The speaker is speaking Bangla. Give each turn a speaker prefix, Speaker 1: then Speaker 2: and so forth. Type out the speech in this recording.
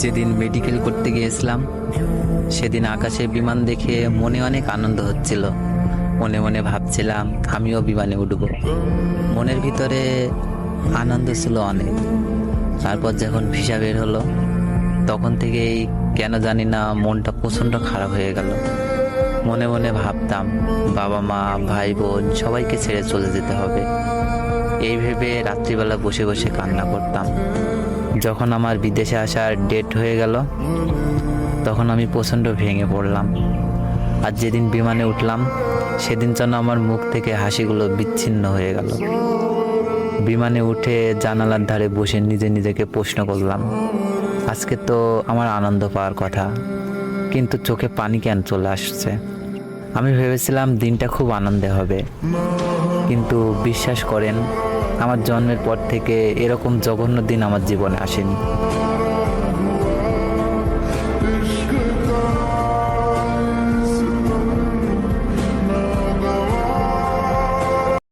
Speaker 1: যেদিন মেডিকেল করতে গিয়েছিলাম সেদিন আকাশে বিমান দেখে মনে অনেক আনন্দ হচ্ছিল। মনে মনে ভাবছিলাম আমিও বিমানে উঠব। মনের ভিতরে আনন্দ ছিল অনেক। তারপর যখন ভিসা বের হলো তখন থেকেই কেন জানি না মনটা প্রচণ্ড খারাপ হয়ে গেল। মনে মনে ভাবতাম বাবা মা ভাই বোন সবাইকে ছেড়ে চলে যেতে হবে। এই ভেবে রাত্রিবেলা বসে বসে কান্না করতাম। যখন আমার বিদেশে আসার ডেট হয়ে গেল তখন আমি প্রচণ্ড ভেঙে পড়লাম। আর যেদিন বিমানে উঠলাম সেদিন যেন আমার মুখ থেকে হাসিগুলো বিচ্ছিন্ন হয়ে গেল। বিমানে উঠে জানালার ধারে বসে নিজেকে প্রশ্ন করলাম, আজকে তো আমার আনন্দ পাওয়ার কথা, কিন্তু চোখে পানি কেন চলে আসছে। আমি ভেবেছিলাম দিনটা খুব আনন্দে হবে, কিন্তু বিশ্বাস করেন আমার জন্মের পর থেকে এরকম জঘন্য দিন আমার জীবনে আসেনি।